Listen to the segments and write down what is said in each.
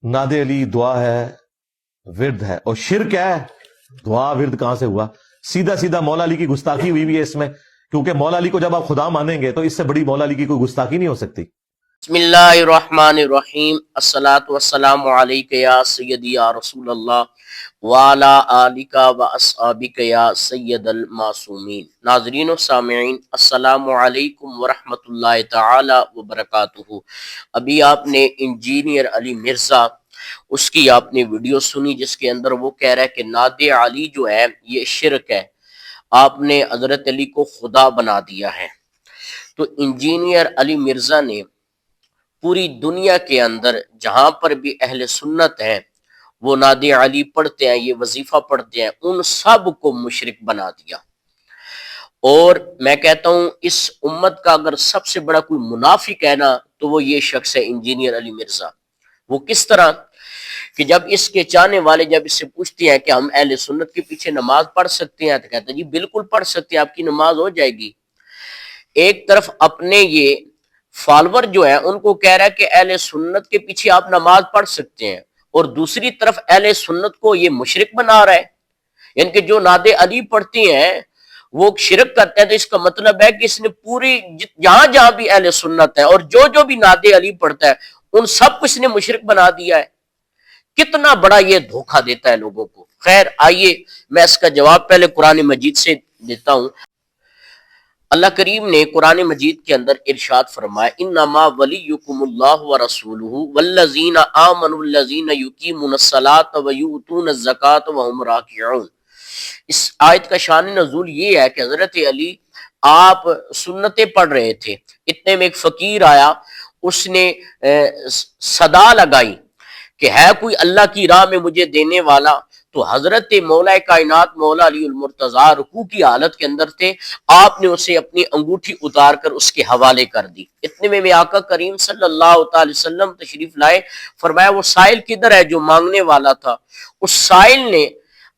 नादे अली दुआ है, विरद है, और शिरक है। दुआ विरद कहां से हुआ? सीधा सीधा मौला अली की गुस्ताखी हुई भी है इसमें, क्योंकि मौला अली को जब आप खुदा मानेंगे तो इससे बड़ी मौला अली की कोई गुस्ताखी नहीं हो सकती। बिस्मिल्लाहिर्रहमानिर्रहीम। अस्सलातु वस्सलामु अलैका या सय्यदी या रसूलल्लाह व अला आलिका व अस्हाबिका या सय्यदल मासूमीन। नाज़रीन व सामिईन, अस्सलामु अलैकुम व रहमतुल्लाहि तआला व बरकातुहू। अभी आपने इंजीनियर अली मिर्ज़ा उसकी आपने वीडियो सुनी जिसके अंदर वो कह रहा है कि नादे अली जो है ये शिरक है, आपने हजरत अली को खुदा बना दिया है। तो इंजीनियर अली मिर्ज़ा ने पूरी दुनिया के अंदर जहां पर भी अहले सुन्नत है वो नादे अली पढ़ते हैं, ये वजीफा पढ़ते हैं, उन सब को मुशरिक बना दिया। और मैं कहता हूं इस उम्मत का अगर सबसे बड़ा कोई मुनाफिक है ना तो वो ये शख्स है इंजीनियर अली मिर्जा। वो किस तरह कि जब इसके चाहने वाले जब इससे पूछते हैं कि हम अहले सुन्नत के पीछे नमाज पढ़ सकते हैं तो कहते हैं जी बिल्कुल पढ़ सकते हैं, आपकी नमाज हो जाएगी। एक तरफ अपने ये फॉलोअर जो है उनको कह रहा है कि अहले सुन्नत के पीछे आप नमाज पढ़ सकते हैं, और दूसरी तरफ अहले सुन्नत को ये मुशरिक बना रहा है। यानी कि जो नादे अली पढ़ते हैं वो शिरक करते हैं, तो इसका मतलब है कि इसने पूरी जहां जहां भी अहले सुन्नत है और जो जो भी नादे अली पढ़ता है उन सब को इसने मुशरिक बना दिया है। कितना बड़ा ये धोखा देता है लोगों को। खैर आइए मैं इसका जवाब पहले कुरान मजीद से देता हूं। अल्लाह करीम ने कुरान मजीद के अंदर इरशाद फरमाया, इन्नमा वलियुकुमुल्लाहु व रसूलुहु वल्लज़ीना आमनुल्लज़ीना युकीमुनस्सलात व युतूनज़ ज़कात व हुम राकिऊन। इस आयत का शान नज़ूल ये है कि हजरत अली आप सुन्नतें पढ़ रहे थे, इतने में एक फकीर आया, उसने सदा लगाई कि है कोई अल्लाह की राह में मुझे देने वाला। तो हजरत मौला कायनात मौला अली उल मुर्तजा रुकू की हालत के अंदर थे, आपने उसे अपनी अंगूठी उतार कर उसके हवाले कर दी। इतने में आका करीम सल्लल्लाहु अलैहि वसल्लम तशरीफ लाए, फरमाया वो साइल किधर है जो मांगने वाला था। उस साइल ने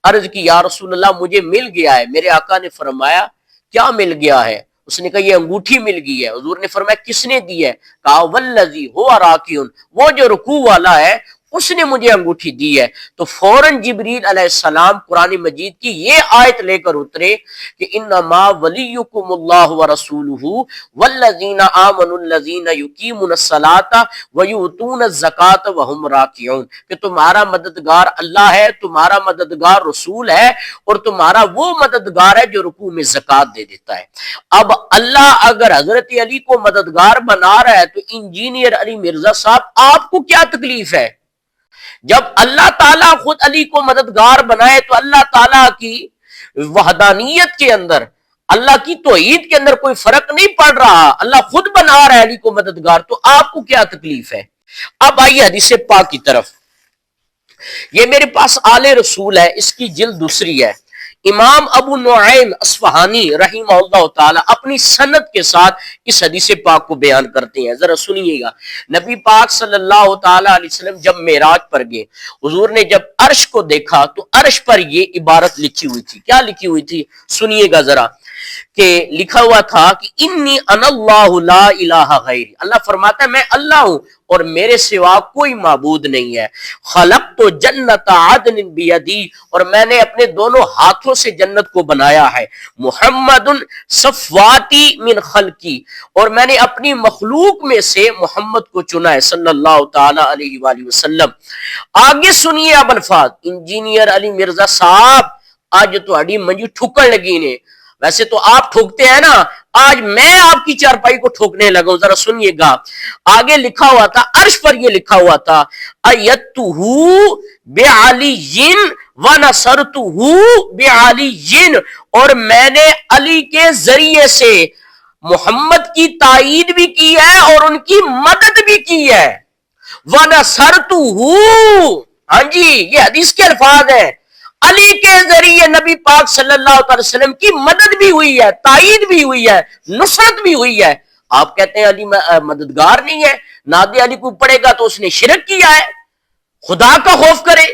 अर्ज की या रसूल अल्लाह मुझे मिल गया है। मेरे आका ने फरमाया क्या मिल गया है? उसने कहा ये अंगूठी मिल गई है। हुजूर ने फरमाया किसने दी है? कहा वल्लज़ी हुवा राकिउन, वो जो रुकू वाला है उसने मुझे अंगूठी दी है। तो फौरन जिब्रील अलैहिस्सलाम कुरान मजीद की ये आयत लेकर उतरे कि इन्नमा वलियुकुमुल्लाहु व रसूलुहु वल्लज़ीना आमनुल्लज़ीना युकीमुनस्सलाता व युतूनज़ ज़कात व हुम राकिऊन, कि तुम्हारा मददगार अल्लाह है, तुम्हारा मददगार रसूल है, और तुम्हारा वो मददगार है जो रुकू में ज़कात दे देता है। अब अल्लाह अगर हजरत अली को मददगार बना रहा है तो इंजीनियर अली मिर्जा साहब आपको क्या तकलीफ है? जब अल्लाह ताला खुद अली को मददगार बनाए तो अल्लाह ताला की वहदानियत के अंदर, अल्लाह की तौहीद के अंदर कोई फर्क नहीं पड़ रहा, अल्लाह खुद बना रहा है अली को मददगार, तो आपको क्या तकलीफ है? अब आइए हदीस पाक की तरफ। ये मेरे पास आले रसूल है, इसकी जिल्द दूसरी है। इमाम अबू नुआइम अस्फहानी रहिमहुल्लाह ताला अपनी सनद के साथ इस हदीस पाक को बयान करते हैं, जरा सुनिएगा। नबी पाक सल्लल्लाहु ताला अलैहि वसल्लम जब मेराज पर गए, हुजूर ने जब अर्श को देखा तो अर्श पर ये इबारत लिखी हुई थी। क्या लिखी हुई थी? सुनिएगा जरा। कि लिखा हुआ था कि इन्नी अनल्लाहु ला इलाहा गैरी, अल्लाह फरमाता है मैं अल्लाह हूं और मेरे सिवा कोई माबूद नहीं है। खलक़्तु जन्नत अदन बियदी, और मैंने अपने दोनों हाथों से जन्नत को बनाया है। मुहम्मदुन सफ़वाती मिन खल्की, और मैंने अपनी मखलूक में से मोहम्मद को चुना है सल्लल्लाहु ताला अलैहि वसल्लम। आगे सुनिए अब अल्फाज। इंजीनियर अली मिर्जा साहब आज तुहाडी मंजी ठुकण लगी ने, वैसे तो आप ठोकते हैं ना, आज मैं आपकी चारपाई को ठोकने लगा। जरा सुनिएगा। आगे लिखा हुआ था, अर्श पर ये लिखा हुआ था अयतुहु बिअलियिन व नसरतुहु बिअलियिन, और मैंने अली के जरिए से मोहम्मद की ताईद भी की है और उनकी मदद भी की है। व नसरतुहु, हाँ जी ये हदीस के अल्फाज है, अली के जरिए नबी पाक सल्लल्लाहु अलैहि वसल्लम की मदद भी हुई है, ताईद भी हुई है, नुसरत भी हुई है। आप कहते हैं अली मददगार नहीं है, नादे अली को पड़ेगा तो उसने शिरक किया है, खुदा का खौफ करे,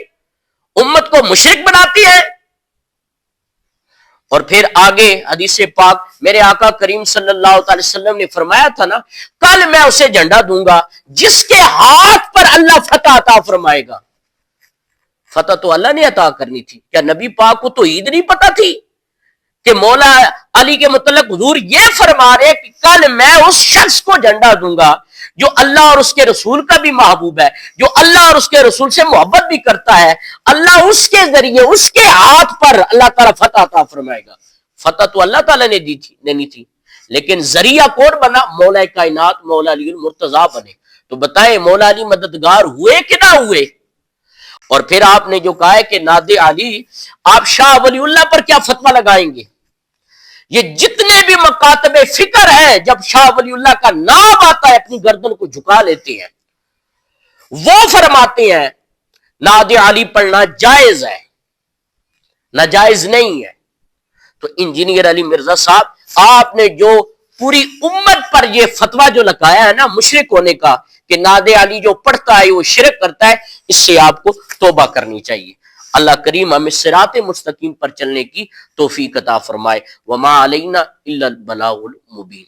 उम्मत को मुशरिक बनाती है। اور پھر آگے حدیث پاک میرے آقا کریم صلی اللہ علیہ وسلم نے فرمایا تھا نا، کل میں اسے جھنڈا دوں گا جس کے ہاتھ پر اللہ فتح عطا فرمائے گا۔ فتح تو اللہ نے عطا کرنی تھی، کیا نبی پاک کو تو عید نہیں پتا تھی کہ مولا علی کے متعلق حضور یہ فرما رہے کہ کل میں اس شخص کو جھنڈا دوں گا جو اللہ اور اس کے رسول کا بھی محبوب ہے، جو اللہ اور اس کے رسول سے محبت بھی کرتا ہے، اللہ اس کے ذریعے اس کے ہاتھ پر اللہ تعالیٰ فتح عطا فرمائے گا۔ فتح تو اللہ تعالیٰ نے دینی تھی، لیکن ذریعہ کون بنا؟ مولا کائنات مولا علی المرتضیٰ بنے۔ تو بتائیں مولا علی مددگار ہوئے کہ نہ ہوئے؟ اور پھر آپ نے جو کہا ہے کہ ناد علی، آپ شاہ ولی اللہ پر کیا فتویٰ لگائیں گے؟ یہ جتنے بھی مکاتب فکر ہیں، جب شاہ ولی اللہ کا نام آتا ہے اپنی گردن کو جھکا لیتے ہیں۔ وہ فرماتے ہیں ناد علی پڑھنا جائز ہے، ناجائز نہیں ہے۔ تو انجینئر علی مرزا صاحب، آپ نے جو پوری امت پر یہ فتویٰ جو لگایا ہے نا مشرک ہونے کا، کہ ناد علی جو پڑھتا ہے وہ شرک کرتا ہے، اس سے آپ کو توبہ کرنی چاہیے۔ اللہ کریم ہمیں صراط مستقیم پر چلنے کی توفیق عطا فرمائے۔ وما علینا الا البلاغ المبین۔